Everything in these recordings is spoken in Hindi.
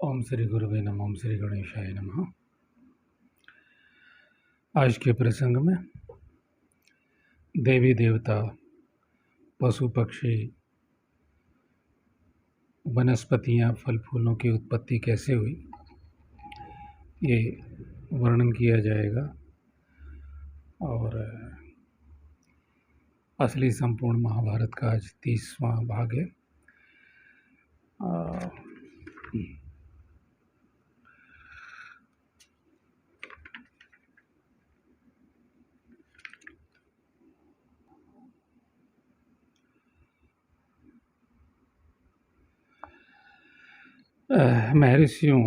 ओम श्री गुरुवे नमः। ओम श्री गणेशाय नमः। आज के प्रसंग में देवी देवता, पशु पक्षी, वनस्पतियाँ, फल फूलों की उत्पत्ति कैसे हुई, ये वर्णन किया जाएगा। और असली संपूर्ण महाभारत का आज 30वां भाग है। महर्षियों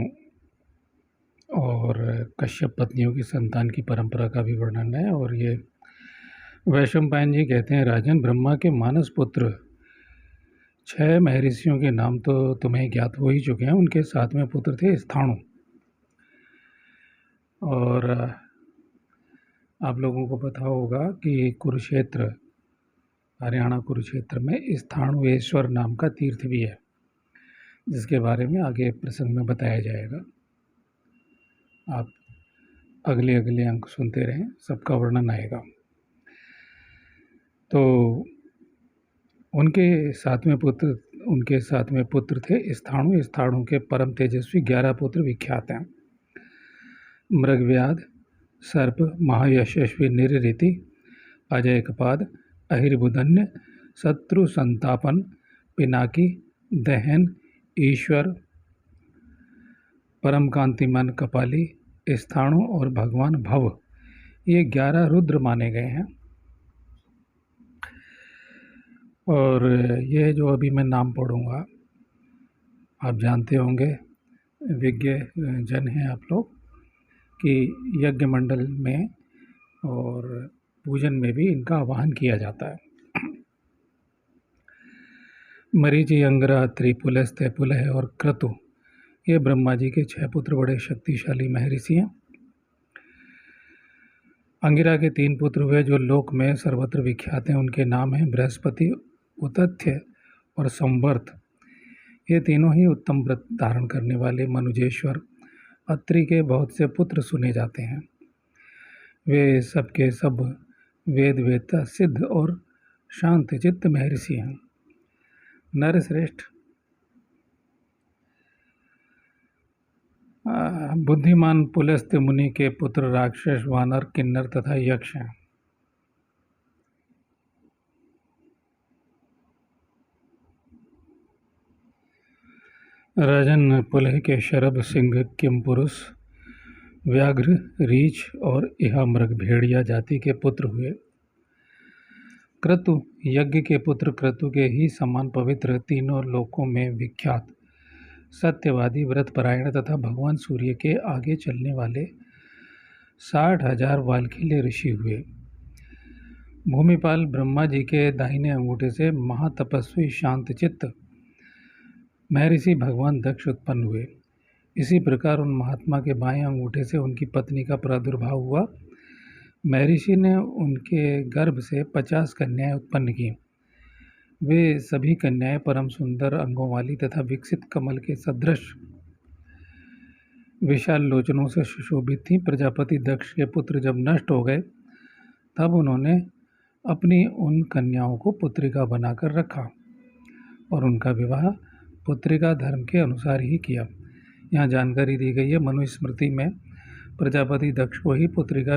और कश्यप पत्नियों की संतान की परंपरा का भी वर्णन है। और ये वैशंपायन जी कहते हैं, राजन, ब्रह्मा के मानस पुत्र 6 महर्षियों के नाम तो तुम्हें ज्ञात हो ही चुके हैं। उनके 7वें पुत्र थे स्थाणु। और आप लोगों को पता होगा कि कुरुक्षेत्र, हरियाणा कुरुक्षेत्र में स्थाणुवेश्वर नाम का तीर्थ भी है, जिसके बारे में आगे प्रसंग में बताया जाएगा। आप अगले अंक सुनते रहें, सबका वर्णन आएगा। तो उनके 7वें पुत्र थे स्थाणु। स्थाणु के परम तेजस्वी 11 पुत्र विख्यात हैं। मृगव्याध, सर्प, महायशस्वी निरृति, अजयकपाद, अहिर्बुधन्य, शत्रु संतापन, पिनाकी, दहन, ईश्वर, परम कांतिमान कपाली, स्थाणु और भगवान भव, ये 11 रुद्र माने गए हैं। और ये जो अभी मैं नाम पढ़ूंगा, आप जानते होंगे, विज्ञ जन हैं आप लोग, कि यज्ञ मंडल में और पूजन में भी इनका आवाहन किया जाता है। मरीचि, अंगिरा, त्रिपुलस्त्य, पुलह और क्रतु, ये ब्रह्मा जी के 6 पुत्र बड़े शक्तिशाली महर्षि हैं। अंगिरा के 3 पुत्र हुए जो लोक में सर्वत्र विख्यात हैं। उनके नाम हैं बृहस्पति, उतथ्य और संवर्त। ये तीनों ही उत्तम व्रत धारण करने वाले मनुजेश्वर अत्रि के बहुत से पुत्र सुने जाते हैं। वे सबके सब वेद वेदता सिद्ध और शांत चित्त महर्षि हैं। नरश्रेष्ठ, बुद्धिमान पुलस्त्य मुनि के पुत्र राक्षस, वानर, किन्नर तथा यक्ष हैं। राजन, पुलह के शरभ, सिंह, किमपुरुष, व्याघ्र, रीछ और इहामृग, भेड़िया जाति के पुत्र हुए। क्रतु, यज्ञ के पुत्र, क्रतु के ही समान पवित्र, तीनों लोकों में विख्यात, सत्यवादी, व्रतपरायण तथा भगवान सूर्य के आगे चलने वाले 60,000 वाल्कील्य ऋषि हुए। भूमिपाल, ब्रह्मा जी के दाहिने अंगूठे से महातपस्वी शांतचित्त महर्षि भगवान दक्ष उत्पन्न हुए। इसी प्रकार उन महात्मा के बाएं अंगूठे से उनकी पत्नी का प्रादुर्भाव हुआ। महर्षि ने उनके गर्भ से 50 कन्याएं उत्पन्न की। वे सभी कन्याएं परम सुंदर अंगों वाली तथा विकसित कमल के सदृश विशाल लोचनों से सुशोभित थीं। प्रजापति दक्ष के पुत्र जब नष्ट हो गए, तब उन्होंने अपनी उन कन्याओं को पुत्रिका बनाकर रखा और उनका विवाह पुत्रिका धर्म के अनुसार ही किया। यहाँ जानकारी दी गई है, मनुस्मृति में प्रजापति दक्ष को ही पुत्रिका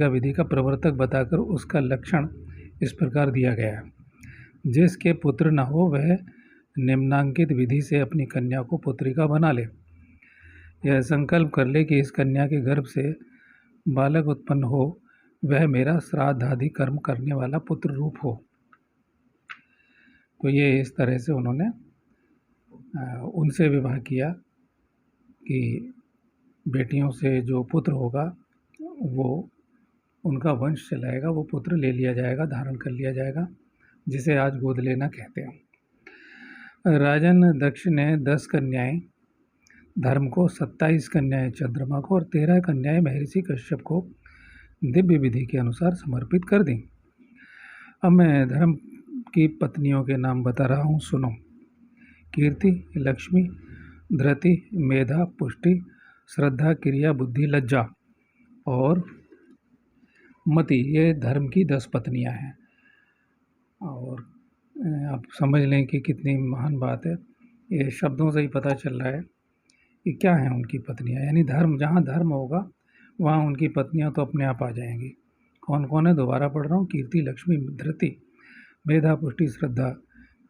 विधि का प्रवर्तक बताकर उसका लक्षण इस प्रकार दिया गया है, जिसके पुत्र न हो वह निम्नांकित विधि से अपनी कन्या को पुत्रिका बना ले। यह संकल्प कर ले कि इस कन्या के गर्भ से बालक उत्पन्न हो, वह मेरा श्राद्ध आदि कर्म करने वाला पुत्र रूप हो। तो ये इस तरह से उन्होंने उनसे विवाह किया कि बेटियों से जो पुत्र होगा वो उनका वंश चलाएगा, वो पुत्र ले लिया जाएगा, धारण कर लिया जाएगा, जिसे आज गोद लेना कहते हैं। राजन दक्ष ने 10 कन्याएं धर्म को, 27 कन्याएं चंद्रमा को और 13 कन्याएं महर्षि कश्यप को दिव्य विधि के अनुसार समर्पित कर दी। अब मैं धर्म की पत्नियों के नाम बता रहा हूँ, सुनो। कीर्ति, लक्ष्मी, धृति, मेधा, पुष्टि, श्रद्धा, क्रिया, बुद्धि, लज्जा और मति, ये धर्म की 10 पत्नियां हैं। और आप समझ लें कि कितनी महान बात है। ये शब्दों से ही पता चल रहा है कि क्या हैं उनकी पत्नियां। यानी धर्म, जहाँ धर्म होगा वहाँ उनकी पत्नियां तो अपने आप आ जाएंगी। कौन कौन है, दोबारा पढ़ रहा हूँ। कीर्ति, लक्ष्मी, धृति, मेधा, पुष्टि, श्रद्धा,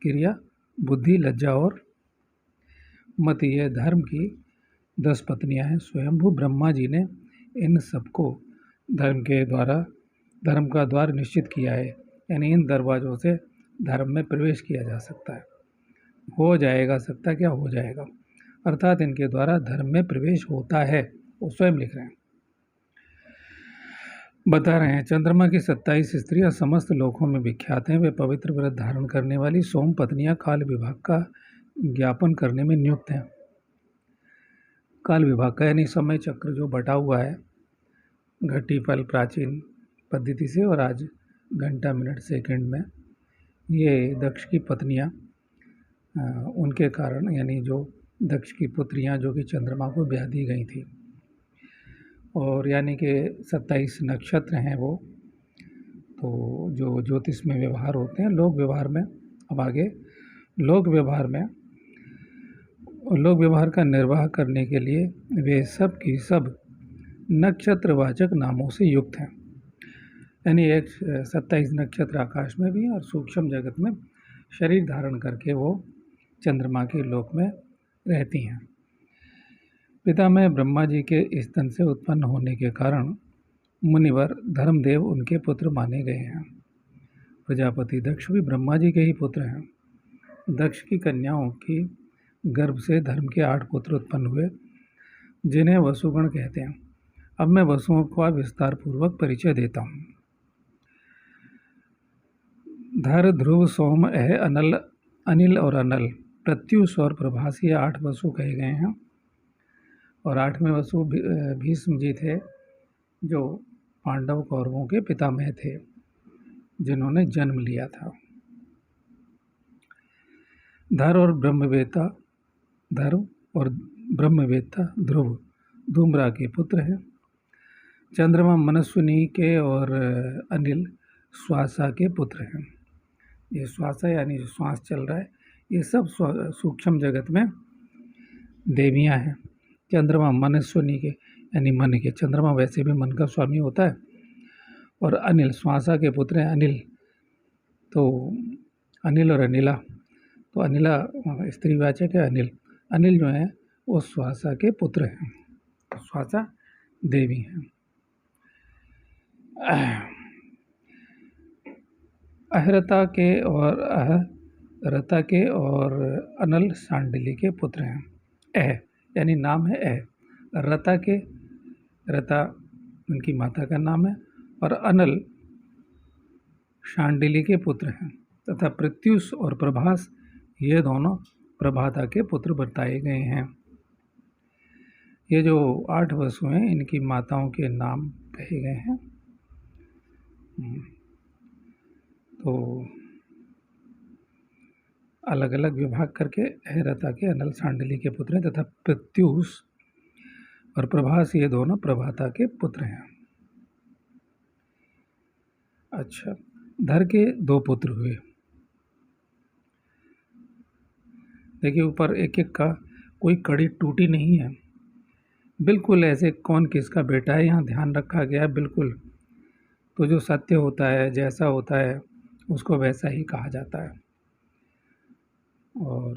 क्रिया, बुद्धि, लज्जा और मति, ये धर्म की 10 पत्नियां हैं। स्वयंभू ब्रह्मा जी ने इन सबको धर्म का द्वार निश्चित किया है। यानी इन दरवाज़ों से धर्म में प्रवेश किया जा सकता है। हो जाएगा, सकता क्या, हो जाएगा, अर्थात इनके द्वारा धर्म में प्रवेश होता है। वो स्वयं लिख रहे हैं, बता रहे हैं। चंद्रमा की 27 स्त्रियां समस्त लोकों में विख्यात हैं। वे पवित्र व्रत धारण करने वाली सोम पत्नियां काल विभाग का ज्ञापन करने में नियुक्त हैं। काल विभाग का यानी समय चक्र जो बटा हुआ है घटी फल प्राचीन पद्धति से और आज घंटा मिनट सेकंड में, ये दक्ष की पत्नियां उनके कारण, यानी जो दक्ष की पुत्रियां जो कि चंद्रमा को ब्याह दी गई थी। और यानी कि 27 नक्षत्र हैं वो। तो जो ज्योतिष में व्यवहार होते हैं, लोक व्यवहार में, अब आगे लोक व्यवहार का निर्वाह करने के लिए वे सब की सब नक्षत्रवाचक नामों से युक्त हैं। यानी 27 नक्षत्र आकाश में भी और सूक्ष्म जगत में शरीर धारण करके वो चंद्रमा के लोक में रहती हैं। पितामह ब्रह्मा जी के स्तन से उत्पन्न होने के कारण मुनिवर धर्मदेव उनके पुत्र माने गए हैं। प्रजापति दक्ष भी ब्रह्मा जी के ही पुत्र हैं। दक्ष की कन्याओं की गर्भ से धर्म के 8 पुत्र उत्पन्न हुए, जिन्हें वसुगण कहते हैं। अब मैं वसुओं का विस्तार पूर्वक परिचय देता हूँ। धर, ध्रुव, सोम, अनिल और अनल, प्रत्युष और प्रभास, ये 8 वसु कहे गए हैं। और 8वें वसु भीष्म जी थे, जो पांडव कौरवों के पितामह थे, जिन्होंने जन्म लिया था। धर्म और ब्रह्मवेत्ता ध्रुव धूम्रा के पुत्र हैं। चंद्रमा मनस्विनी के और अनिल श्वासा के पुत्र हैं। ये श्वासा यानी श्वास चल रहा है, ये सब सूक्ष्म जगत में देवियां हैं। चंद्रमा मनस्विनी के यानी मन के, चंद्रमा वैसे भी मन का स्वामी होता है। और अनिल श्वासा के पुत्र हैं। अनिल और अनिला, तो अनिला स्त्रीवाचक है, अनिल जो है वो श्वासा के पुत्र हैं। श्वासा देवी हैं। अहरता के और अनल सांडिली के पुत्र हैं। यानी नाम है रता उनकी माता का नाम है, और अनल शांडिली के पुत्र हैं। तथा प्रत्युष और प्रभास, ये दोनों प्रभाता के पुत्र बताए गए हैं। ये जो 8 वसु हैं, इनकी माताओं के नाम कहे गए हैं। तो अलग अलग विभाग करके अहरता के अनल सांडिली के पुत्र हैं, तथा प्रत्युष और प्रभास, ये दोनों प्रभाता के पुत्र हैं। अच्छा, धर के 2 पुत्र हुए। देखिए ऊपर एक एक का कोई कड़ी टूटी नहीं है, बिल्कुल ऐसे कौन किसका बेटा है यहाँ ध्यान रखा गया है बिल्कुल। तो जो सत्य होता है, जैसा होता है, उसको वैसा ही कहा जाता है। और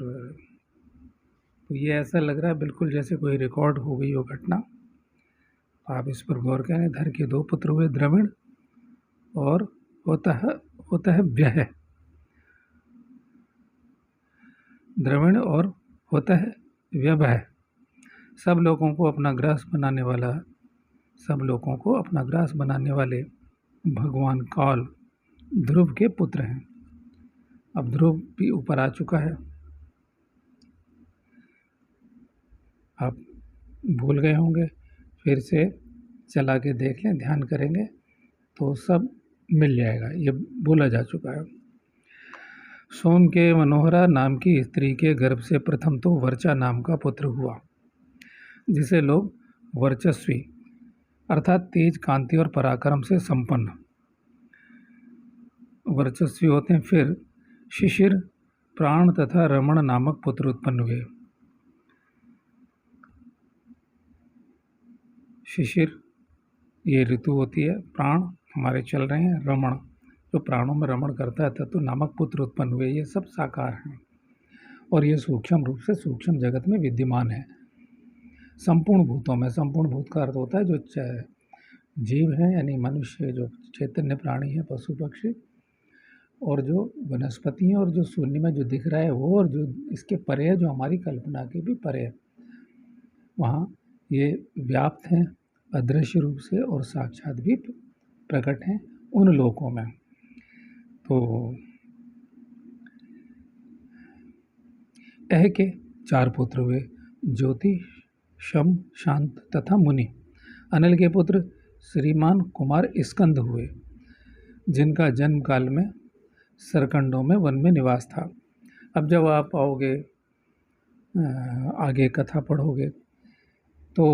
तो ये ऐसा लग रहा है बिल्कुल जैसे कोई रिकॉर्ड हो गई हो घटना। आप इस पर गौर करें। धर के 2 पुत्र हुए, द्रविड़ और होता है व्यय। द्रविड़ और होता है व्यय। सब लोगों को अपना ग्रास बनाने वाले भगवान काल ध्रुव के पुत्र हैं। अब ध्रुव भी ऊपर आ चुका है, आप भूल गए होंगे, फिर से चला के देख लें, ध्यान करेंगे तो सब मिल जाएगा। ये बोला जा चुका है। सोन के मनोहरा नाम की स्त्री के गर्भ से प्रथम तो वर्चा नाम का पुत्र हुआ, जिसे लोग वर्चस्वी अर्थात तेज कांति और पराक्रम से संपन्न वर्चस्वी होते हैं। फिर शिशिर, प्राण तथा रमण नामक पुत्र उत्पन्न हुए। शिशिर ये ऋतु होती है, प्राण हमारे चल रहे हैं, रमण जो प्राणों में रमण करता है तत्व नामक पुत्र उत्पन्न हुए। ये सब साकार हैं और ये सूक्ष्म रूप से सूक्ष्म जगत में विद्यमान है। संपूर्ण भूतों में, संपूर्ण भूत का अर्थ होता है जो जीव है, यानी मनुष्य, जो चैतन्य प्राणी है, पशु पक्षी, और जो वनस्पति हैं, और जो शून्य में जो दिख रहा है वो, और जो इसके परे है, जो हमारी कल्पना के भी परे है, वहाँ ये व्याप्त हैं अदृश्य रूप से और साक्षात भी प्रकट हैं उन लोकों में। तो एह के 4 पुत्र हुए, ज्योति, शम, शांत तथा मुनि। अनिल के पुत्र श्रीमान कुमार स्कंद हुए, जिनका जन्म काल में सरकंडों में वन में निवास था। अब जब आप आओगे आगे कथा पढ़ोगे तो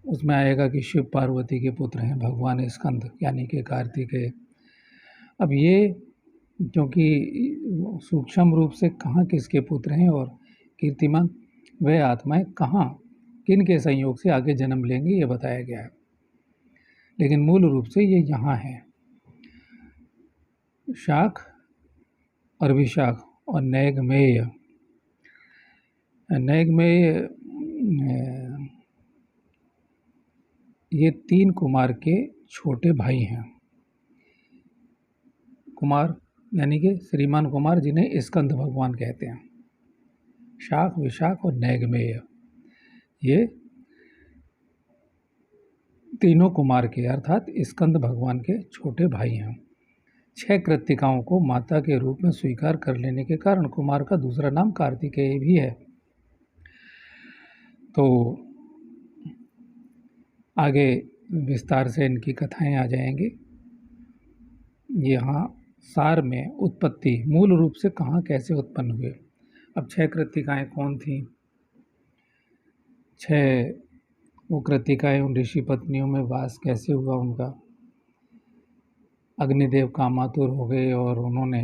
उसमें आएगा कि शिव पार्वती के पुत्र हैं भगवान स्कंद, यानी कि कार्तिकेय। अब ये क्योंकि सूक्ष्म रूप से कहाँ किसके पुत्र हैं और कीर्तिमान वह आत्माएं कहाँ किन के संयोग से आगे जन्म लेंगे ये बताया गया है, लेकिन मूल रूप से ये यहाँ है। शाख और विशाख और नैगमेय। नैगमेय ये 3 कुमार के छोटे भाई हैं। कुमार यानी कि श्रीमान कुमार, जिन्हें स्कंद भगवान कहते हैं। शाख, विशाख और नैगमेय ये तीनों कुमार के अर्थात स्कंद भगवान के छोटे भाई हैं। 6 कृत्तिकाओं को माता के रूप में स्वीकार कर लेने के कारण कुमार का दूसरा नाम कार्तिकेय भी है। तो आगे विस्तार से इनकी कथाएं आ जाएंगी। यहाँ सार में उत्पत्ति मूल रूप से कहाँ कैसे उत्पन्न हुए। अब 6 कृत्तिकाएं कौन थीं? 6 वो कृत्तिकाएं उन ऋषि पत्नियों में वास कैसे हुआ उनका। अग्निदेव कामातुर हो गए और उन्होंने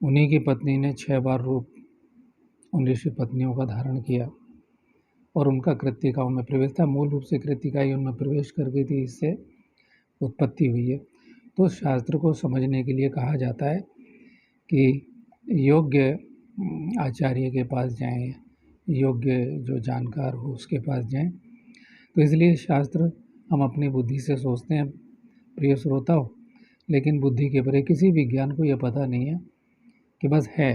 उन्हीं की पत्नी ने 6 बार रूप उन ऋषि पत्नियों का धारण किया और उनका कृत्तिकाओं में प्रवेश था। मूल रूप से कृत्तिकाएं उनमें प्रवेश कर गई थी, इससे उत्पत्ति हुई है। तो शास्त्र को समझने के लिए कहा जाता है कि योग्य आचार्य के पास जाएं, योग्य जो जानकार हो उसके पास जाएं। तो इसलिए शास्त्र हम अपनी बुद्धि से सोचते हैं प्रिय श्रोताओं, लेकिन बुद्धि के परे किसी विज्ञान को यह पता नहीं है कि बस है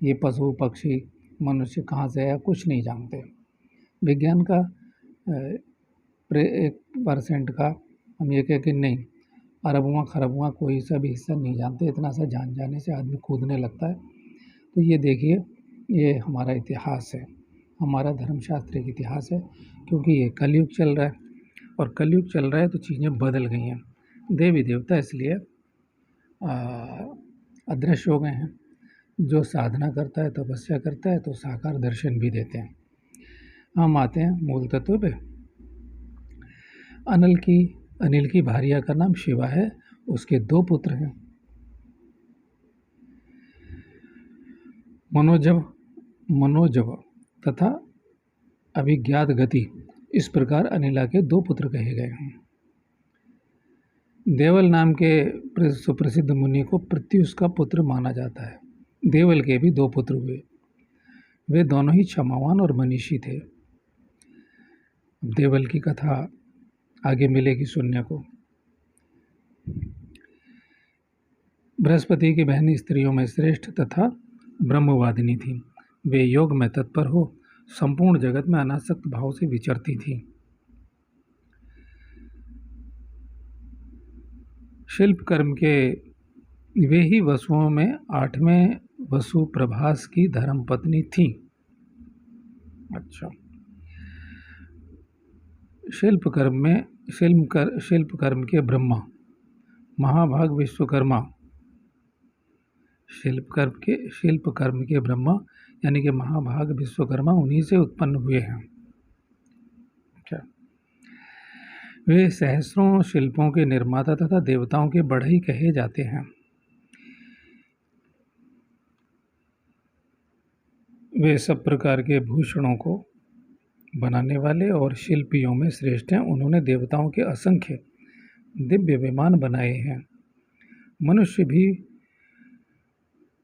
ये पशु पक्षी मनुष्य कहाँ से आया, कुछ नहीं जानते। विज्ञान का 1% का हम ये कह कि नहीं, अरबुआ खरबुआ कोई सा भी हिस्सा नहीं जानते। इतना सा जान जाने से आदमी कूदने लगता है। तो ये देखिए, ये हमारा इतिहास है, हमारा धर्मशास्त्र एक इतिहास है, क्योंकि ये कलयुग चल रहा है और कलयुग चल रहा है तो चीज़ें बदल गई हैं। देवी देवता इसलिए अदृश्य हो गए हैं। जो साधना करता है, तपस्या करता है, तो साकार दर्शन भी देते हैं। हम आते हैं मूल तत्व पे। अनिल की भार्या का नाम शिवा है, उसके 2 पुत्र हैं, मनोजव तथा अभिज्ञात गति। इस प्रकार अनिला के 2 पुत्र कहे गए हैं। देवल नाम के सुप्रसिद्ध मुनि को प्रत्युष का पुत्र माना जाता है। देवल के भी 2 पुत्र हुए, वे दोनों ही क्षमावान और मनीषी थे। देवल की कथा आगे मिलेगी सुनने को। बृहस्पति की बहन स्त्रियों में श्रेष्ठ तथा ब्रह्मवादिनी थी। वे योग में तत्पर हो संपूर्ण जगत में अनासक्त भाव से विचरती थी। शिल्प कर्म के वे ही वसुओं में 8वें वसु प्रभास की धर्मपत्नी थी। अच्छा, शिल्प कर्म के ब्रह्मा महाभाग विश्वकर्मा शिल्प कर्म के ब्रह्मा यानी कि महाभाग विश्वकर्मा उन्हीं से उत्पन्न हुए हैं। क्या वे सहस्रों शिल्पों के निर्माता तथा देवताओं के बढ़ई कहे जाते हैं। वे सब प्रकार के भूषणों को बनाने वाले और शिल्पियों में श्रेष्ठ हैं। उन्होंने देवताओं के असंख्य दिव्य विमान बनाए हैं। मनुष्य भी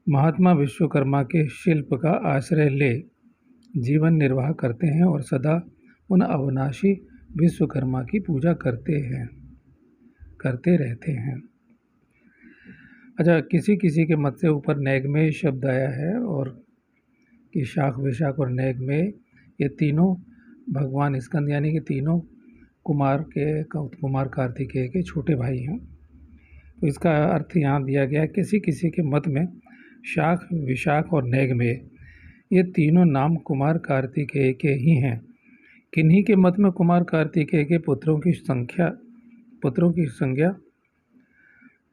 महात्मा विश्वकर्मा के शिल्प का आश्रय ले जीवन निर्वाह करते हैं और सदा उन अविनाशी विश्वकर्मा की पूजा करते रहते हैं। अच्छा, किसी किसी के मत से ऊपर नैगमेय शब्द आया है और कि शाख विशाख और नैगमेय ये तीनों भगवान स्कंद यानी कि तीनों कुमार कार्तिकेय के छोटे भाई हैं। तो इसका अर्थ यहाँ दिया गया है, किसी किसी के मत में शाख विशाख और नैगमेय ये तीनों नाम कुमार कार्तिकेय के ही हैं। किन्हीं के मत में कुमार कार्तिकेय के पुत्रों की संज्ञा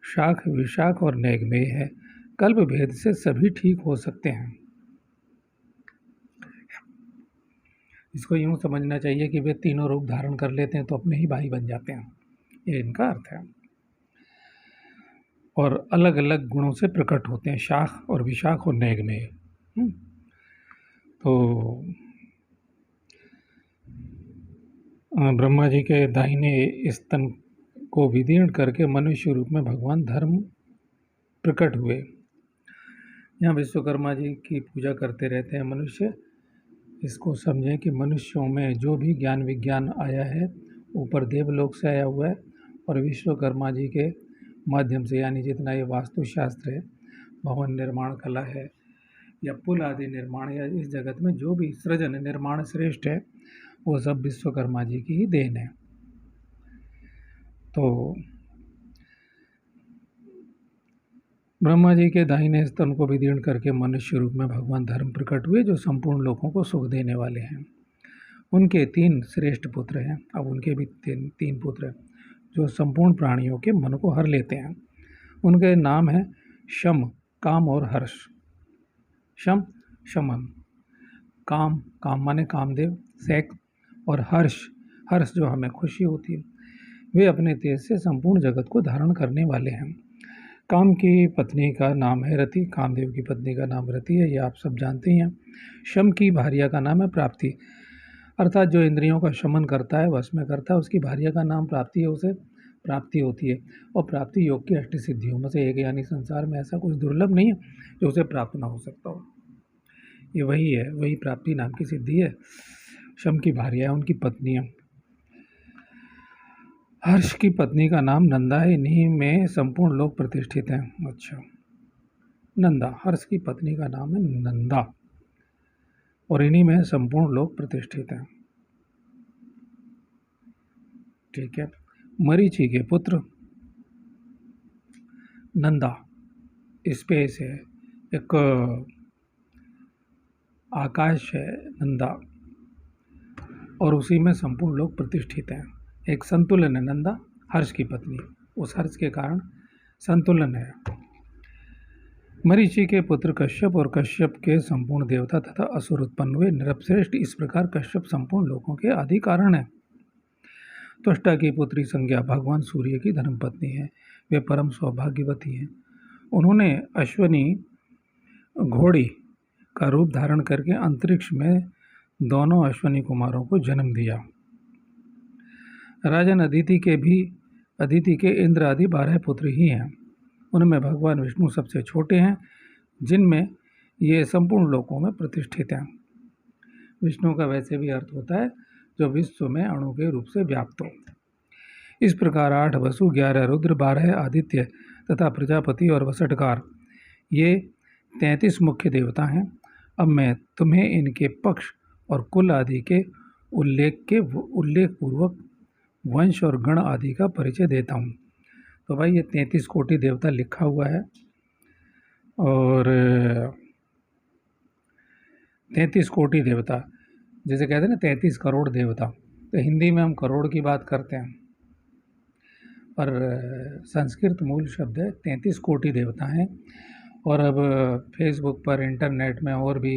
शाख विशाख और नैगमेय है। कल्प भेद से सभी ठीक हो सकते हैं। इसको यूँ समझना चाहिए कि वे तीनों रूप धारण कर लेते हैं तो अपने ही भाई बन जाते हैं, ये इनका अर्थ है। और अलग अलग गुणों से प्रकट होते हैं, शाख और विशाख और नैगमेय। तो ब्रह्मा जी के दाहिने स्तन को विदीर्ण करके मनुष्य रूप में भगवान धर्म प्रकट हुए। यहाँ विश्वकर्मा जी की पूजा करते रहते हैं मनुष्य। इसको समझें कि मनुष्यों में जो भी ज्ञान विज्ञान आया है ऊपर देवलोक से आया हुआ है और विश्वकर्मा जी के माध्यम से, यानी जितना ये वास्तुशास्त्र है, भवन निर्माण कला है या पुल आदि निर्माण या इस जगत में जो भी सृजन निर्माण श्रेष्ठ है वो सब विश्वकर्मा जी की ही देन है। तो ब्रह्मा जी के दाहिने स्तन को विदीर्ण करके मनुष्य रूप में भगवान धर्म प्रकट हुए जो संपूर्ण लोगों को सुख देने वाले हैं। उनके 3 श्रेष्ठ पुत्र हैं। अब उनके भी तीन पुत्र हैं जो संपूर्ण प्राणियों के मन को हर लेते हैं। उनके नाम हैं शम, काम और हर्ष। शम शमन, काम माने कामदेव, सैक और हर्ष जो हमें खुशी होती है। वे अपने तेज से संपूर्ण जगत को धारण करने वाले हैं। काम की पत्नी का नाम है रति, कामदेव की पत्नी का नाम रति है, ये आप सब जानते हैं। शम की भार्या का नाम है प्राप्ति, अर्थात जो इंद्रियों का शमन करता है, वश में करता है, उसकी भार्या का नाम प्राप्ति है, उसे प्राप्ति होती है। और प्राप्ति योग की 8 सिद्धियों में से एक, यानी संसार में ऐसा कुछ दुर्लभ नहीं है जो उसे प्राप्त ना हो सकता हो। ये वही है, वही प्राप्ति नाम की सिद्धि है। शम की भार्या है, उनकी पत्नी है। हर्ष की पत्नी का नाम नंदा है, इन्हीं में संपूर्ण लोग प्रतिष्ठित हैं। अच्छा, नंदा, हर्ष की पत्नी का नाम है नंदा और इन्हीं में संपूर्ण लोग प्रतिष्ठित हैं। ठीक है। मरीचि के पुत्र नंदा, स्पेस है, एक आकाश है नंदा और उसी में संपूर्ण लोग प्रतिष्ठित हैं। एक संतुलन है नंदा, हर्ष की पत्नी, उस हर्ष के कारण संतुलन है। मरीचि के पुत्र कश्यप और कश्यप के संपूर्ण देवता तथा असुर उत्पन्न हुए। नृपश्रेष्ठ, इस प्रकार कश्यप संपूर्ण लोकों के आदि कारण है। त्वष्टा की पुत्री संज्ञा भगवान सूर्य की धर्मपत्नी है, वे परम सौभाग्यवती हैं। उन्होंने अश्वनी घोड़ी का रूप धारण करके अंतरिक्ष में दोनों अश्वनी कुमारों को जन्म दिया। राजन अदिति के इंद्र आदि 12 पुत्र ही हैं। उनमें भगवान विष्णु सबसे छोटे हैं, जिनमें ये संपूर्ण लोकों में प्रतिष्ठित हैं। विष्णु का वैसे भी अर्थ होता है जो विश्व में अणु के रूप से व्याप्त हो। इस प्रकार 8 वसु, 11 रुद्र, 12 आदित्य तथा प्रजापति और वसटकार, ये 33 मुख्य देवता हैं। अब मैं तुम्हें इनके पक्ष और कुल आदि के उल्लेख पूर्वक वंश और गण आदि का परिचय देता हूँ। तो भाई ये 33 कोटि देवता लिखा हुआ है और 33 कोटि देवता जैसे कहते हैं ना 33 करोड़ देवता, तो हिंदी में हम करोड़ की बात करते हैं और संस्कृत मूल शब्द है 33 कोटि देवता हैं। और अब फेसबुक पर, इंटरनेट में और भी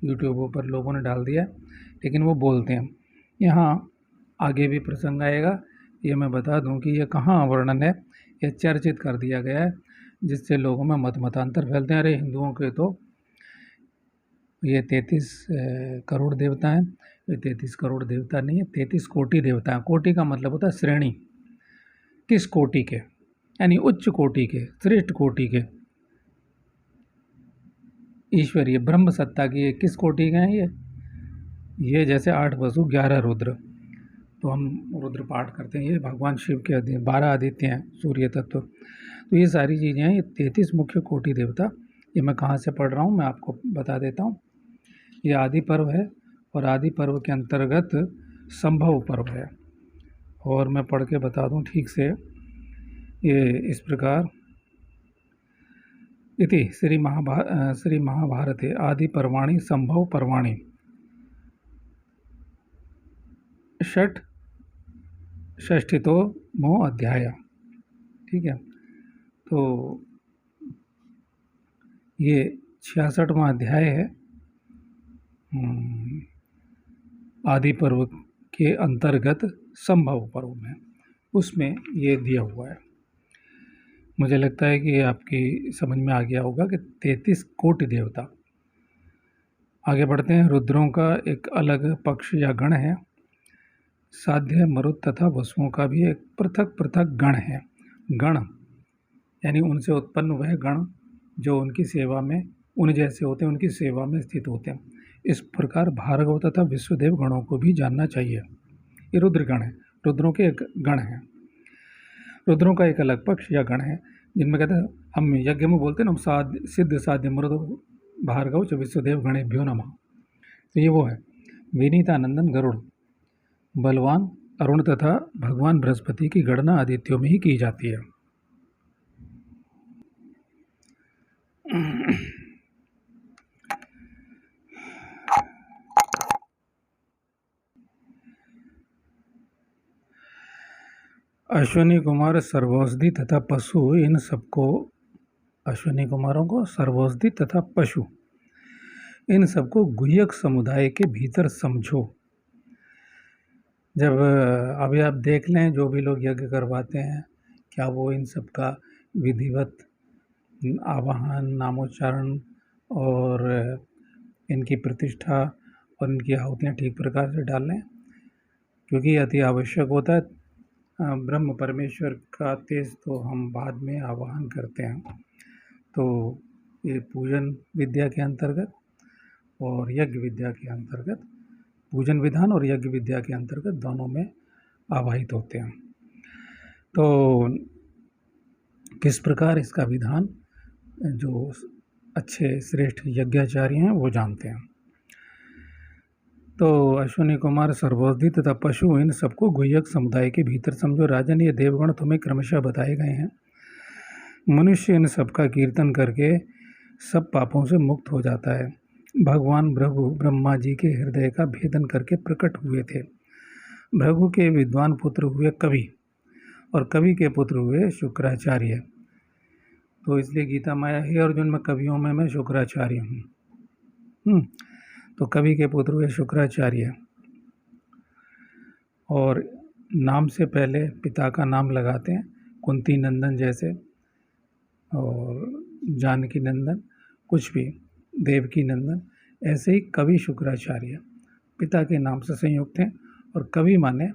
यूट्यूब पर लोगों ने डाल दिया, लेकिन वो बोलते हैं। यहाँ आगे भी प्रसंग आएगा, ये मैं बता दूं कि ये कहाँ वर्णन है, ये चर्चित कर दिया गया है, जिससे लोगों में मतांतर फैलते हैं। अरे हिंदुओं के तो ये 33 करोड़ देवता हैं। ये 33 करोड़ देवता नहीं है, 33 कोटि देवता हैं। कोटि का मतलब होता है श्रेणी, किस कोटि के, यानी उच्च कोटि के, श्रेष्ठ कोटि के, ईश्वरीय ब्रह्म सत्ता की। ये किस कोटि के हैं ये जैसे 8 वसु 11 रुद्र, तो हम रुद्र पाठ करते हैं, ये भगवान शिव के 12 आदित्य हैं, सूर्य तत्व। तो ये सारी चीज़ें हैं, ये 33 मुख्य कोटि देवता। ये मैं कहाँ से पढ़ रहा हूँ मैं आपको बता देता हूँ। ये आदि पर्व है, और आदि पर्व के अंतर्गत संभव पर्व है। और मैं पढ़ के बता दूँ ठीक से, ये इस प्रकार इति श्री महाभारते आदि पर्वाणि संभव पर्वाणि षष्ठितमो अध्याय। ठीक है, तो ये 66वां अध्याय है आदि पर्व के अंतर्गत संभव पर्व में, उसमें ये दिया हुआ है। मुझे लगता है कि आपकी समझ में आ गया होगा कि 33 कोटि देवता। आगे बढ़ते हैं। रुद्रों का एक अलग पक्ष या गण है। साध्य, मरुत तथा वसुओं का भी एक पृथक पृथक गण है। गण यानी उनसे उत्पन्न वह गण जो उनकी सेवा में, उन जैसे होते हैं, उनकी सेवा में स्थित होते हैं। इस प्रकार भार्गव तथा विश्वदेव गणों को भी जानना चाहिए। ये रुद्र गण है, रुद्रों के एक गण है। रुद्रों का एक अलग पक्ष या गण है, जिनमें कहते हैं, हम यज्ञ में बोलते हैं ना, सिद्ध साध्य मरुद भार्गव च विश्वदेव गणेभ्यो नमः। तो ये वो है। विनीतानंदन गरुड़, बलवान अरुण तथा भगवान बृहस्पति की गणना आदित्यों में ही की जाती है। अश्विनी कुमार, सर्वौषधि तथा पशु, इन सबको, अश्विनी कुमारों को, सर्वौषधि तथा पशु, इन सबको गुह्यक समुदाय के भीतर समझो। जब अभी आप देख लें, जो भी लोग यज्ञ करवाते हैं, क्या वो इन सब का विधिवत आवाहन, नामोच्चारण और इनकी प्रतिष्ठा और इनकी आहुतियाँ ठीक प्रकार से डाल लें, क्योंकि अति आवश्यक होता है। ब्रह्म परमेश्वर का तेज तो हम बाद में आवाहन करते हैं। तो ये पूजन विद्या के अंतर्गत और यज्ञ विद्या के अंतर्गत, पूजन विधान और यज्ञ विद्या के अंतर्गत दोनों में आवाहित होते हैं। तो किस प्रकार इसका विधान जो अच्छे श्रेष्ठ यज्ञाचार्य हैं वो जानते हैं। तो अश्विनी कुमार, सर्वौषधि तथा पशु, इन सबको गुह्यक समुदाय के भीतर समझो। राजन, ये देवगण तुम्हें क्रमशः बताए गए हैं। मनुष्य इन सब का कीर्तन करके सब पापों से मुक्त हो जाता है। भगवान भृगु ब्रह्मा जी के हृदय का भेदन करके प्रकट हुए थे। भृगु के विद्वान पुत्र हुए कवि, और कवि के पुत्र हुए शुक्राचार्य। तो इसलिए गीता माया हे अर्जुन में कवियों में मैं शुक्राचार्य हूँ। तो कवि के पुत्र हुए शुक्राचार्य, और नाम से पहले पिता का नाम लगाते हैं, कुंती नंदन जैसे, और जानकी नंदन, कुछ भी देवकी नंदन, ऐसे ही कवि शुक्राचार्य पिता के नाम से संयुक्त हैं। और कवि माने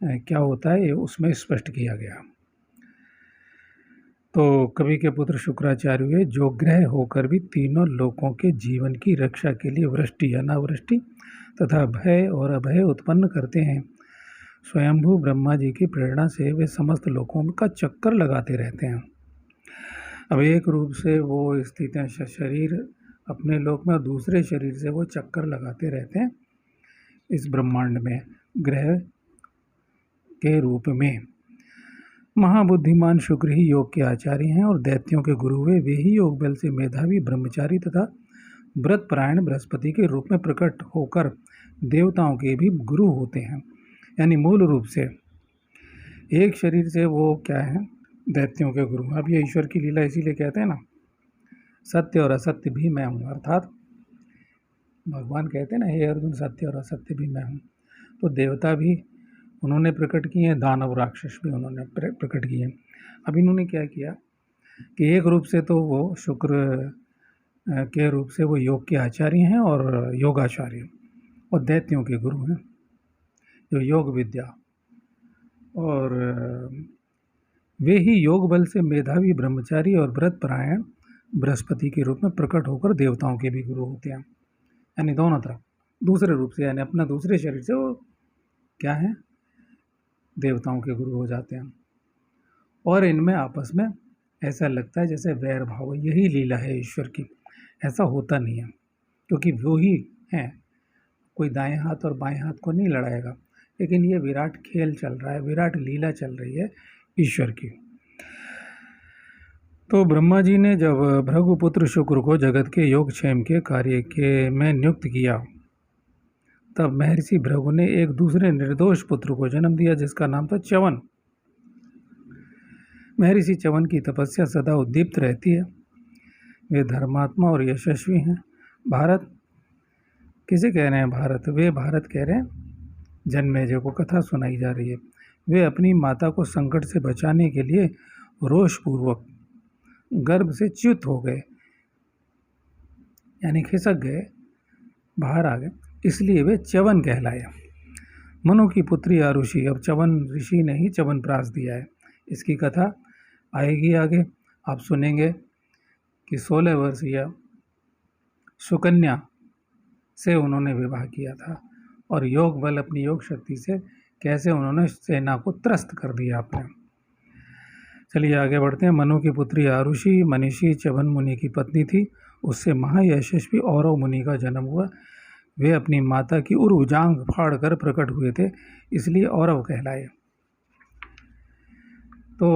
क्या होता है, ये उसमें स्पष्ट किया गया। तो कवि के पुत्र शुक्राचार्य हुए, जो ग्रह होकर भी तीनों लोकों के जीवन की रक्षा के लिए वृष्टि, अनावृष्टि तथा भय और अभय उत्पन्न करते हैं। स्वयंभू ब्रह्मा जी की प्रेरणा से वे समस्त लोकों का चक्कर लगाते रहते हैं। अब एक रूप से वो स्थित हैं, शरीर अपने लोक में, और दूसरे शरीर से वो चक्कर लगाते रहते हैं इस ब्रह्मांड में, ग्रह के रूप में। महाबुद्धिमान शुक्र ही योग के आचार्य हैं, और दैत्यों के गुरु हुए वे ही योग बल से मेधावी ब्रह्मचारी तथा व्रतपरायण बृहस्पति के रूप में प्रकट होकर देवताओं के भी गुरु होते हैं। यानी मूल रूप से एक शरीर से वो क्या है, दैत्यों के गुरु। अब ये ईश्वर की लीला, इसीलिए कहते हैं ना सत्य और असत्य भी मैं हूँ। अर्थात भगवान कहते हैं ना, हे अर्जुन सत्य और असत्य भी मैं हूँ। तो देवता भी उन्होंने प्रकट किए हैं, दानव राक्षस भी उन्होंने प्रकट किए हैं। अब इन्होंने क्या किया कि एक रूप से तो वो शुक्र के रूप से वो योग के आचार्य हैं और योगाचार्य, और दैत्यों के गुरु हैं जो योग विद्या, और वे ही योग बल से मेधावी ब्रह्मचारी और व्रत परायण बृहस्पति के रूप में प्रकट होकर देवताओं के भी गुरु होते हैं। यानी दोनों तरफ दूसरे रूप से, यानी अपना दूसरे शरीर से वो क्या है, देवताओं के गुरु हो जाते हैं। और इनमें आपस में ऐसा लगता है जैसे वैर भाव। यही लीला है ईश्वर की। ऐसा होता नहीं है, क्योंकि वो ही हैं, कोई दाएं हाथ और बाएं हाथ को नहीं लड़ाएगा। लेकिन ये विराट खेल चल रहा है, विराट लीला चल रही है ईश्वर की। तो ब्रह्मा जी ने जब भृगुपुत्र शुक्र को जगत के योगक्षेम के कार्य के में नियुक्त किया, तब महर्षि भृगु ने एक दूसरे निर्दोष पुत्र को जन्म दिया जिसका नाम था च्यवन। महर्षि च्यवन की तपस्या सदा उद्दीप्त रहती है। वे धर्मात्मा और यशस्वी हैं। भारत किसे कह रहे हैं? भारत, वे भारत कह रहे हैं जन्मेजय को। कथा सुनाई जा रही है। वे अपनी माता को संकट से बचाने के लिए रोषपूर्वक गर्भ से च्युत हो गए, यानी खिसक गए, बाहर आ गए, इसलिए वे च्यवन कहलाए। मनु की पुत्री आरुषि, अब च्यवन ऋषि ने ही च्यवनप्राश दिया है। इसकी कथा आएगी आगे, आप सुनेंगे कि 16 वर्षीय सुकन्या से उन्होंने विवाह किया था, और योग बल, अपनी योग शक्ति से कैसे उन्होंने सेना को त्रस्त कर दिया आपने। चलिए आगे बढ़ते हैं। मनु की पुत्री आरुषि मनीषी च्यवन मुनि की पत्नी थी। उससे महायशस्वी औरव मुनि का जन्म हुआ। वे अपनी माता की उर्वजांग फाड़ कर प्रकट हुए थे, इसलिए औरव कहलाए। तो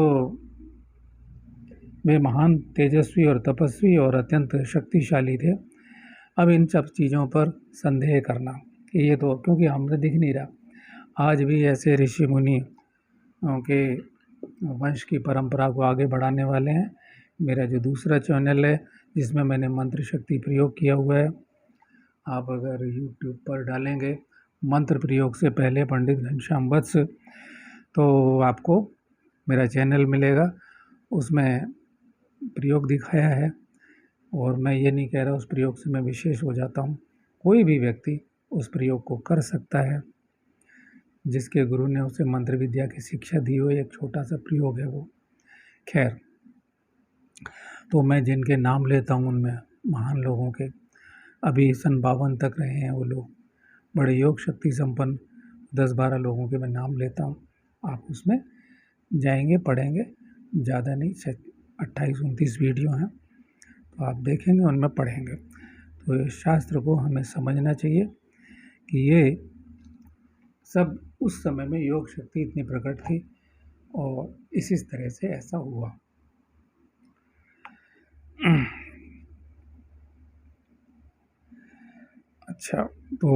वे महान तेजस्वी और तपस्वी और अत्यंत शक्तिशाली थे। अब इन सब चीज़ों पर संदेह करना कि ये तो, क्योंकि हमने दिख नहीं रहा, आज भी ऐसे ऋषि मुनि के वंश की परंपरा को आगे बढ़ाने वाले हैं। मेरा जो दूसरा चैनल है जिसमें मैंने मंत्र शक्ति प्रयोग किया हुआ है, आप अगर YouTube पर डालेंगे मंत्र प्रयोग से पहले पंडित घनश्याम वत्स, तो आपको मेरा चैनल मिलेगा। उसमें प्रयोग दिखाया है, और मैं ये नहीं कह रहा उस प्रयोग से मैं विशेष हो जाता हूँ। कोई भी व्यक्ति उस प्रयोग को कर सकता है जिसके गुरु ने उसे मंत्र विद्या की शिक्षा दी हो। एक छोटा सा प्रयोग है वो। खैर, तो मैं जिनके नाम लेता हूँ उनमें महान लोगों के अभी सन 52 तक रहे हैं वो लोग, बड़े योग शक्ति संपन्न 10-12 लोगों के मैं नाम लेता हूँ। आप उसमें जाएंगे, पढ़ेंगे, ज़्यादा नहीं, 28-29 वीडियो हैं, तो आप देखेंगे, उनमें पढ़ेंगे। तो इस शास्त्र को हमें समझना चाहिए कि ये सब उस समय में योग शक्ति इतनी प्रकट थी, और इसी तरह से ऐसा हुआ। अच्छा, तो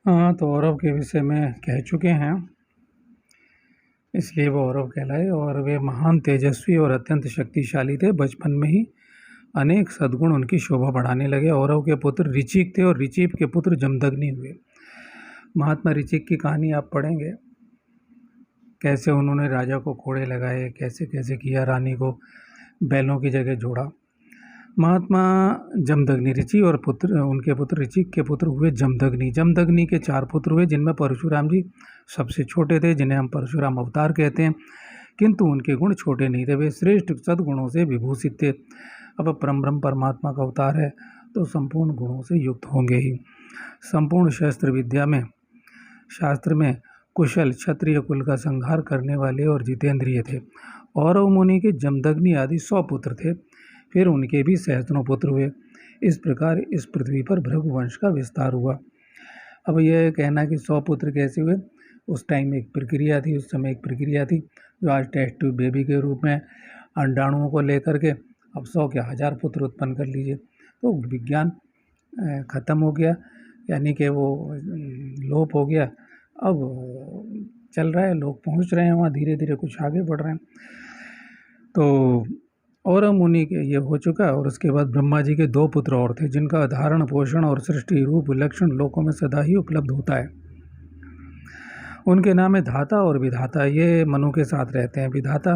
हाँ, तो औरव के विषय में कह चुके हैं, इसलिए वो औरव कहलाए। और वे महान तेजस्वी और अत्यंत शक्तिशाली थे। बचपन में ही अनेक सद्गुण उनकी शोभा बढ़ाने लगे। औरव के पुत्र ऋचिक थे और ऋचिक के पुत्र जमदग्नि हुए। महात्मा ऋचिक की कहानी आप पढ़ेंगे, कैसे उन्होंने राजा को कोड़े लगाए, कैसे कैसे किया, रानी को बैलों की जगह जोड़ा। महात्मा जमदग्नि, ऋचि और पुत्र, उनके पुत्र ऋचिक के पुत्र हुए जमदग्नि। जमदग्नि के 4 पुत्र हुए, जिनमें परशुराम जी सबसे छोटे थे, जिन्हें हम परशुराम अवतार कहते हैं। किंतु उनके गुण छोटे नहीं थे, वे श्रेष्ठ सद्गुणों से विभूषित थे। अब परब्रह्म परमात्मा का अवतार है तो संपूर्ण गुणों से युक्त होंगे ही। संपूर्ण शास्त्र में कुशल क्षत्रिय कुल का संहार करने वाले और जितेंद्रिय थे। औरव मुनि के जमदग्नि आदि 100 पुत्र थे, फिर उनके भी सहस्त्रों पुत्र हुए। इस प्रकार इस पृथ्वी पर भृगुवंश का विस्तार हुआ। अब यह कहना कि 100 पुत्र कैसे हुए, उस टाइम एक प्रक्रिया थी, उस समय एक प्रक्रिया थी, जो आज टेस्ट ट्यूब बेबी के रूप में अंडाणुओं को लेकर के अब 100 क्या 1000 पुत्र उत्पन्न कर लीजिए। तो विज्ञान ख़त्म हो गया, यानी कि वो लोप हो गया। अब चल रहा है, लोग पहुंच रहे हैं वहाँ, धीरे धीरे कुछ आगे बढ़ रहे हैं। तो और मुनि के ये हो चुका। और उसके बाद ब्रह्मा जी के 2 पुत्र और थे, जिनका धारण पोषण और सृष्टि रूप लक्षण लोकों में सदा ही उपलब्ध होता है। उनके नाम है धाता और विधाता। ये मनु के साथ रहते हैं। विधाता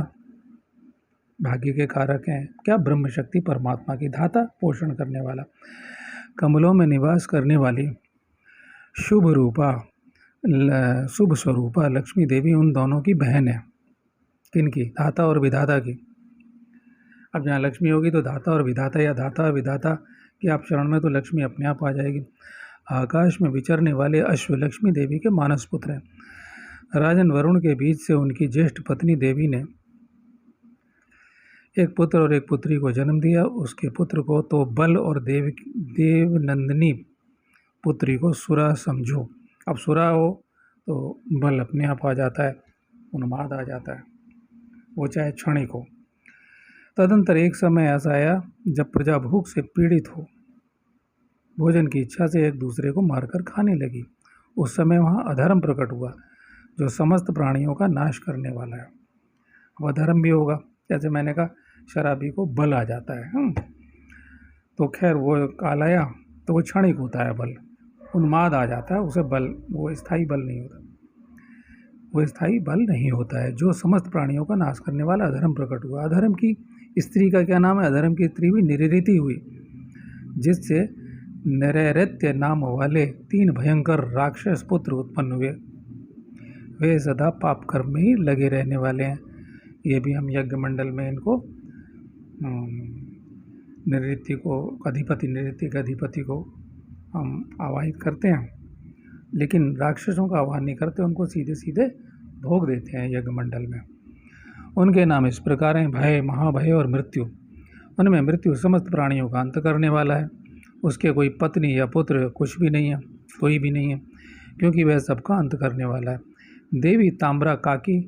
भाग्य के कारक हैं। क्या? ब्रह्म शक्ति परमात्मा की। धाता पोषण करने वाला। कमलों में निवास करने वाली शुभ रूपा शुभ स्वरूपा लक्ष्मी देवी उन दोनों की बहन है। किनकी? धाता और विधाता की। अब जहाँ लक्ष्मी होगी तो धाता और विधाता, या धाता और विधाता की आप शरण में तो लक्ष्मी अपने आप आ जाएगी। आकाश में विचरने वाले अश्व लक्ष्मी देवी के मानस पुत्र हैं। राजन वरुण के बीच से उनकी ज्येष्ठ पत्नी देवी ने एक पुत्र और एक पुत्री को जन्म दिया। उसके पुत्र को तो बल और देवनंदिनी पुत्री को सुरा समझो। अब सुरा हो तो बल अपने आप आ जाता है, उन्माद आ जाता है, वो चाहे क्षणिक हो। तदंतर एक समय ऐसा आया जब प्रजा भूख से पीड़ित हो भोजन की इच्छा से एक दूसरे को मारकर खाने लगी। उस समय वहाँ अधर्म प्रकट हुआ, जो समस्त प्राणियों का नाश करने वाला है। अब अधर्म भी होगा, जैसे मैंने कहा शराबी को बल आ जाता है। तो खैर वो काल आया तो वो क्षणिक होता है, बल उन्माद आ जाता है, उसे बल, वो स्थायी बल नहीं होता, वो स्थायी बल नहीं होता है। जो समस्त प्राणियों का नाश करने वाला अधर्म प्रकट हुआ। अधर्म की स्त्री का क्या नाम है? अधर्म की स्त्री भी निरृति हुई, जिससे नैरृत्य नाम वाले 3 भयंकर राक्षस पुत्र उत्पन्न हुए। वे सदा पाप कर्म में ही लगे रहने वाले हैं। ये भी हम यज्ञ मंडल में इनको नैरृत्य को अधिपति, नैरृत्य के अधिपति को हम आवाहित करते हैं, लेकिन राक्षसों का आह्वान नहीं करते, उनको सीधे सीधे भोग देते हैं यज्ञ मंडल में। उनके नाम इस प्रकार हैं: भय, महाभय और मृत्यु। उनमें मृत्यु समस्त प्राणियों का अंत करने वाला है। उसके कोई पत्नी या पुत्र कुछ भी नहीं है, कोई भी नहीं है, क्योंकि वह सबका अंत करने वाला है। देवी ताम्रा, काकी,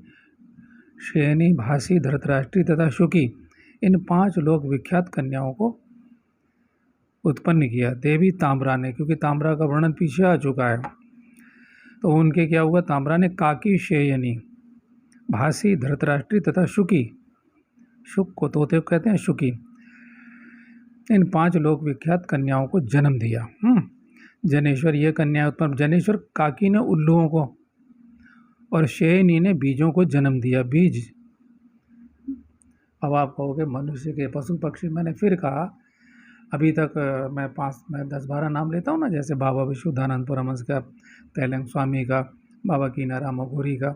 शयनी, भासी, धृतराष्ट्री तथा शुकी, इन 5 लोक विख्यात कन्याओं को उत्पन्न किया देवी ताम्रा ने, क्योंकि ताम्रा का वर्णन पीछे आ चुका है। तो उनके क्या हुआ? ताम्रा ने काकी, शयनी, भासी, धृतराष्ट्री तथा शुकी, शुक को तोते कहते हैं, शुकी, इन 5 लोक विख्यात कन्याओं को जन्म दिया। जनेश्वर ये कन्या उत्पन्न। जनेश्वर काकी ने उल्लुओं को और शयनी ने बीजों को जन्म दिया। बीज, अब आप कहोगे मनुष्य के, पशु पक्षी, मैंने फिर कहा अभी तक मैं 10-12 नाम लेता हूँ ना, जैसे बाबा विशुद्धानंद परमहंस का, तैलंग स्वामी का, बाबा कीनाराम अघोरी का,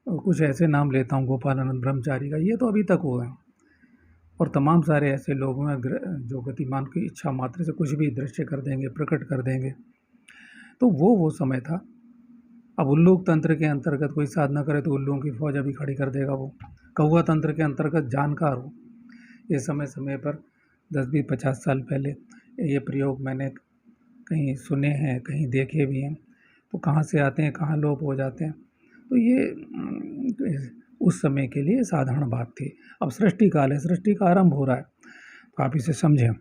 और कुछ ऐसे नाम लेता हूँ, गोपालानंद ब्रह्मचारी का, ये तो अभी तक हुआ है। और तमाम सारे ऐसे लोग हैं जो गतिमान की इच्छा मात्र से कुछ भी दृश्य कर देंगे, प्रकट कर देंगे। तो वो समय था। अब उल्लूक तंत्र के अंतर्गत कोई साधना करे तो उल्लुओं की फौज अभी खड़ी कर देगा वो। कौवा तंत्र के अंतर्गत जानकार हो, ये समय समय पर 10-20-50 साल पहले ये प्रयोग मैंने कहीं सुने हैं, कहीं देखे भी हैं। तो कहाँ से आते हैं, कहाँ लोप हो जाते हैं, तो ये उस समय के लिए साधारण बात थी। अब सृष्टि काल है, सृष्टि का आरंभ हो रहा है, तो आप इसे समझें,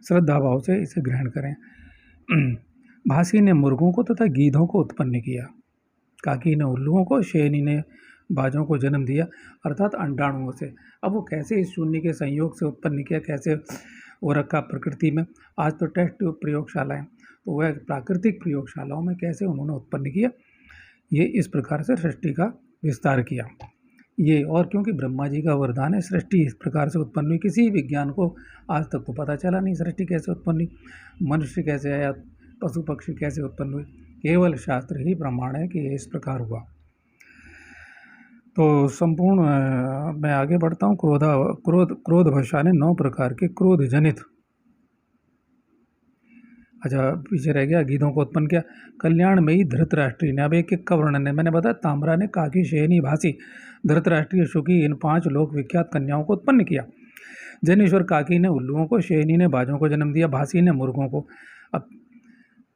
श्रद्धा भाव से इसे ग्रहण करें। भासी ने मुर्गों को तथा गीधों को उत्पन्न किया। काकी ने उल्लुओं को, शयनी ने बाजों को जन्म दिया, अर्थात अंडाणुओं से। अब वो कैसे इस शून्य के संयोग से उत्पन्न किया, कैसे वो रखा प्रकृति में। आज तो टेस्ट प्रयोगशालाएं, तो वह प्राकृतिक प्रयोगशालाओं में कैसे उन्होंने उत्पन्न किया, ये इस प्रकार से सृष्टि का विस्तार किया। ये और क्योंकि ब्रह्मा जी का वरदान है, सृष्टि इस प्रकार से उत्पन्न हुई। किसी विज्ञान को आज तक तो पता चला नहीं सृष्टि कैसे उत्पन्न हुई, मनुष्य कैसे आया, पशु पक्षी कैसे उत्पन्न हुए। केवल शास्त्र ही प्रमाण है कि ये इस प्रकार हुआ। तो संपूर्ण मैं आगे बढ़ता हूँ। क्रोधवशा ने 9 प्रकार के क्रोध जनित, अच्छा पीछे रह गया, गीधों को उत्पन्न किया। कल्याणमयी धृतराष्ट्री ने, अब एक एक का वर्णन है। मैंने बताया ताम्रा ने काकी, शयनी, भासी, धृतराष्ट्रीय, शुकी, इन 5 लोक विख्यात कन्याओं को उत्पन्न किया। जनेश्वर काकी ने उल्लुओं को, शयनी ने बाजों को जन्म दिया, भासी ने मुर्गों को। अब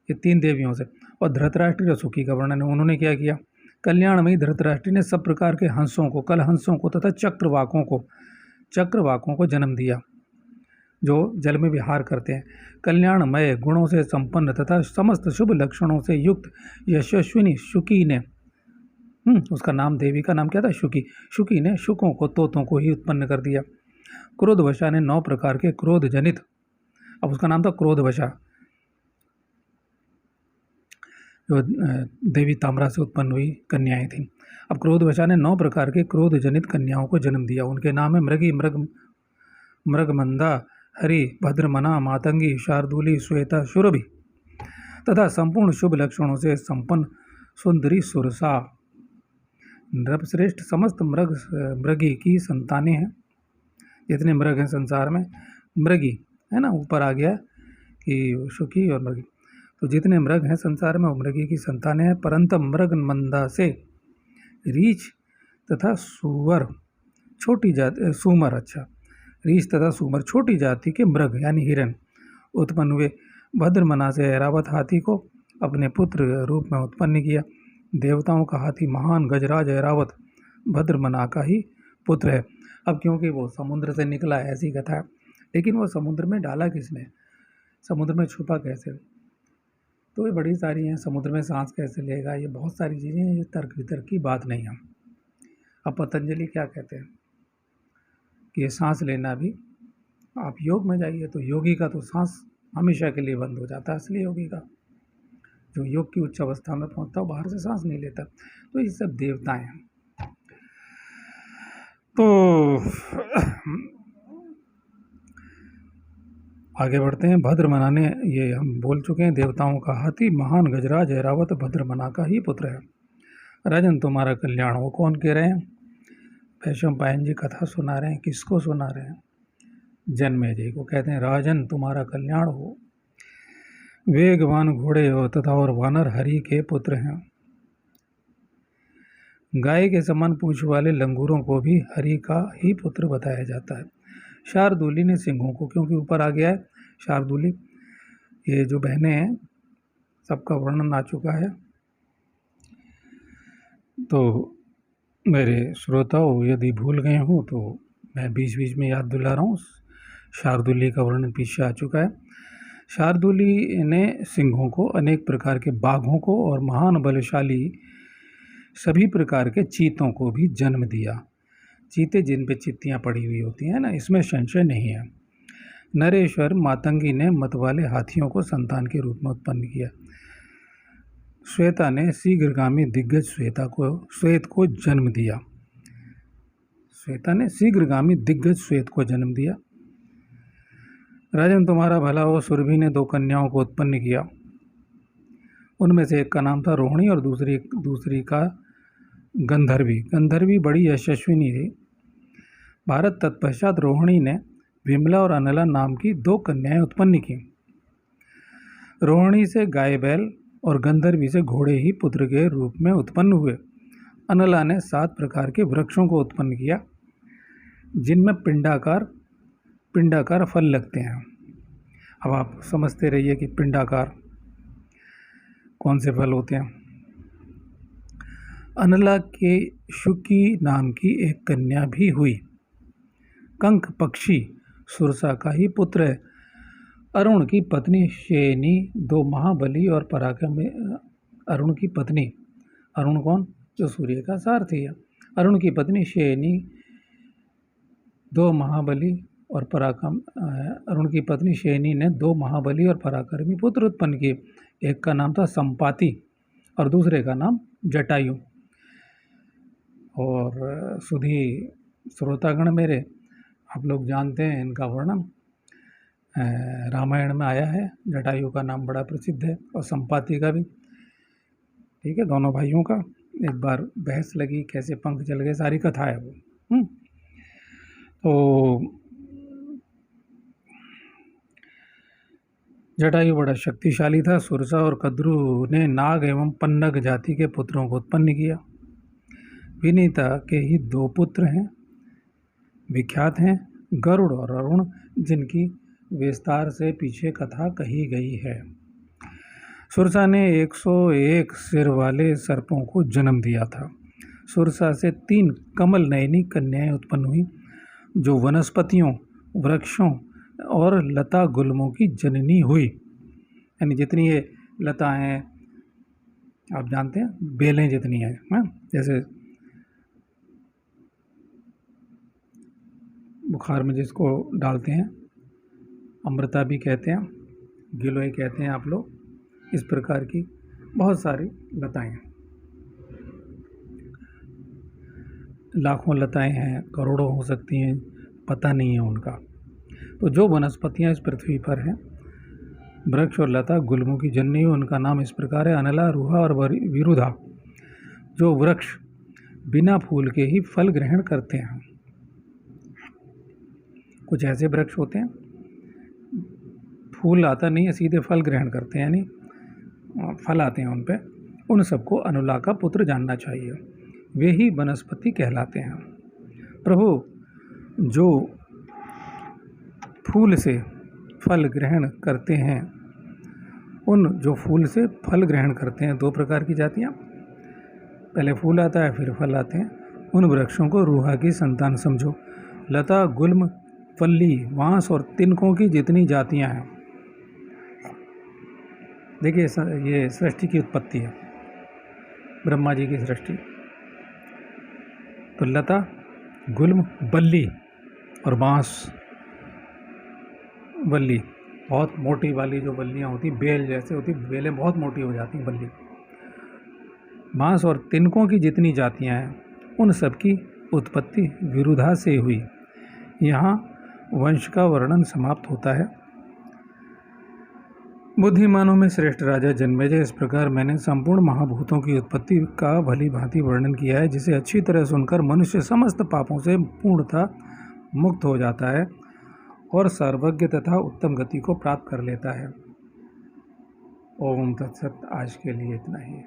ये 3 देवियों से। और धृतराष्ट्रीय और शुकी का वर्णन है। उन्होंने क्या किया? कल्याणमयी धृतराष्ट्री ने सब प्रकार के हंसों को, कल हंसों को तथा चक्रवाकों को जन्म दिया। जो जल में विहार करते हैं। कल्याणमय गुणों से संपन्न तथा समस्त शुभ लक्षणों से युक्त यशस्विनी शुकी ने उसका नाम, देवी का नाम क्या था? शुकी। शुकी ने शुकों को, तोतों को ही उत्पन्न कर दिया। क्रोधवशा ने 9 प्रकार के क्रोध जनित, अब उसका नाम था क्रोधवशा, जो देवी ताम्रा से उत्पन्न हुई कन्याएं थीं। अब क्रोधवशा ने 9 प्रकार के क्रोध जनित कन्याओं को जन्म दिया। उनके नाम है मृगी, मृगमंदा, हरि, भद्रमना, मातंगी, शार्दूली, श्वेता, शुरभि तथा संपूर्ण शुभ लक्षणों से संपन्न सुंदरी सुरसा। नृपश्रेष्ठ समस्त मृगी की संतानें हैं। जितने मृग हैं संसार में, मृगी है ना, ऊपर आ गया कि शुकी और मृगी, तो जितने मृग हैं संसार में वो मृगी की संतानें हैं। परंतु मृग मंदा से रीछ तथा सूवर छोटी जाति, सूमर, अच्छा, रीछ तथा सूमर छोटी जाति के मृग यानी हिरण उत्पन्न हुए। भद्रमना से ऐरावत हाथी को अपने पुत्र रूप में उत्पन्न किया। देवताओं का हाथी महान गजराज ऐरावत भद्रमना का ही पुत्र है। अब क्योंकि वो समुद्र से निकला है, ऐसी कथा है, लेकिन वो समुद्र में डाला किसने, समुद्र में छुपा कैसे, तो ये बड़ी सारी हैं। समुद्र में सांस कैसे लेगा, ये बहुत सारी चीज़ें, ये तर्क वितर्क की बात नहीं है। अब पतंजलि क्या कहते हैं कि ये सांस लेना भी, आप योग में जाइए तो योगी का तो सांस हमेशा के लिए बंद हो जाता है। असली योगी का, जो योग की उच्च अवस्था में पहुंचता है, बाहर से सांस नहीं लेता। तो ये सब देवताएं हैं। तो आगे बढ़ते हैं। भद्रमना ने, ये हम बोल चुके हैं, देवताओं का हाथी महान गजराज ऐरावत भद्रमना का ही पुत्र है। राजन तुम्हारा कल्याण हो। कौन कह रहे हैं? वैशंपायन जी कथा सुना रहे हैं। किसको सुना रहे हैं? जन्मेजय को कहते हैं राजन तुम्हारा कल्याण हो। वेगवान घोड़े हो तथा और वानर हरि के पुत्र हैं। गाय के समान पूंछ वाले लंगूरों को भी हरि का ही पुत्र बताया जाता है। शार्दूली ने सिंहों को, क्योंकि ऊपर आ गया है शार्दूली, ये जो बहनें हैं सबका वर्णन आ चुका है, तो मेरे श्रोताओं यदि भूल गए हों तो मैं बीच बीच में याद दिला रहा हूँ। शार्दूली का वर्णन पीछे आ चुका है। शार्दूली ने सिंहों को, अनेक प्रकार के बाघों को और महान बलशाली सभी प्रकार के चीतों को भी जन्म दिया। चीते जिन पे चित्तियाँ पड़ी हुई होती हैं ना, इसमें संशय नहीं है। नरेश्वर मातंगी ने मतवाले हाथियों को संतान के रूप में उत्पन्न किया। श्वेता ने शीघ्रगामी दिग्गज श्वेत को जन्म दिया। श्वेता ने शीघ्रगामी दिग्गज श्वेत को जन्म दिया। राजन तुम्हारा भला हो। सुरभि ने 2 कन्याओं को उत्पन्न किया। उनमें से एक का नाम था रोहिणी और दूसरी का गंधर्वी। गंधर्वी बड़ी यशस्विनी थी। भारत तत्पश्चात रोहिणी ने विमला और अनला नाम की 2 कन्याएं उत्पन्न की। रोहिणी से गाय बैल और गंधर्वी से घोड़े ही पुत्र के रूप में उत्पन्न हुए। अनला ने 7 प्रकार के वृक्षों को उत्पन्न किया, जिनमें पिंडाकार फल लगते हैं। अब आप समझते रहिए कि पिंडाकार कौन से फल होते हैं। अनला के शुकी नाम की एक कन्या भी हुई। कंक पक्षी सुरसा का ही पुत्र है। अरुण की पत्नी शेनी 2 महाबली और पराक्रमी। अरुण की पत्नी, अरुण कौन? जो सूर्य का सारथी है। अरुण की पत्नी शेनी 2 महाबली और अरुण की पत्नी शेनी ने 2 महाबली और पराक्रमी पुत्र उत्पन्न किए। एक का नाम था संपाति और दूसरे का नाम जटायु। और सुधी श्रोतागण मेरे, आप लोग जानते हैं इनका वर्णन रामायण में आया है। जटायु का नाम बड़ा प्रसिद्ध है और संपाति का भी। ठीक है, दोनों भाइयों का एक बार बहस लगी, कैसे पंख चल गए, सारी कथा है वो। तो जटायु बड़ा शक्तिशाली था। सुरसा और कद्रु ने नाग एवं पन्नग जाति के पुत्रों को उत्पन्न किया। विनीता के ही 2 पुत्र हैं, विख्यात हैं गरुड़ और अरुण, जिनकी विस्तार से पीछे कथा कही गई है। सुरसा ने 101 सिर वाले सर्पों को जन्म दिया था। सुरसा से 3 कमल नयनी कन्याएं उत्पन्न हुई, जो वनस्पतियों, वृक्षों, और लता गुल्मों की जननी हुई। यानी जितनी ये लता हैं, आप जानते हैं, बेलें जितनी हैं, हाँ, जैसे बुखार में जिसको डालते हैं, अमृता भी कहते हैं, गिलोय कहते हैं आप लोग, इस प्रकार की बहुत सारी लताएं हैं। लाखों लताएं हैं, करोड़ों हो सकती हैं, पता नहीं है उनका। तो जो वनस्पतियां इस पृथ्वी पर हैं, वृक्ष और लता गुल्मों की जननी, उनका नाम इस प्रकार है: अनला, रूहा और विरुधा। जो वृक्ष बिना फूल के ही फल ग्रहण करते हैं। कुछ ऐसे वृक्ष होते हैं फूल आता नहीं है, सीधे फल ग्रहण करते हैं, यानी फल आते हैं उन पे। उन सबको अनुला का पुत्र जानना चाहिए, वे ही वनस्पति कहलाते हैं। प्रभु, जो फूल से फल ग्रहण करते हैं, जो फूल से फल ग्रहण करते हैं, दो प्रकार की जातियाँ, पहले फूल आता है फिर फल आते हैं, उन वृक्षों को रूहा की संतान समझो। लता, गुल्म, फल्ली, वांस और तिनकों की जितनी जातियाँ हैं। देखिए, ये सृष्टि की उत्पत्ति है, ब्रह्मा जी की सृष्टि। तो लता, गुल्म, बल्ली और बांस। बल्ली बहुत मोटी वाली जो बल्लियाँ होती, बेल जैसे होती, बेलें बहुत मोटी हो जाती हैं, बल्ली। बांस और तिनकों की जितनी जातियाँ हैं, उन सब की उत्पत्ति विरुधा से हुई। यहाँ वंश का वर्णन समाप्त होता है। बुद्धिमानों में श्रेष्ठ राजा जन्मेजय, इस प्रकार मैंने संपूर्ण महाभूतों की उत्पत्ति का भली भांति वर्णन किया है, जिसे अच्छी तरह सुनकर मनुष्य समस्त पापों से पूर्णतः मुक्त हो जाता है और सर्वज्ञ तथा उत्तम गति को प्राप्त कर लेता है। ओम तत्सत। आज के लिए इतना ही।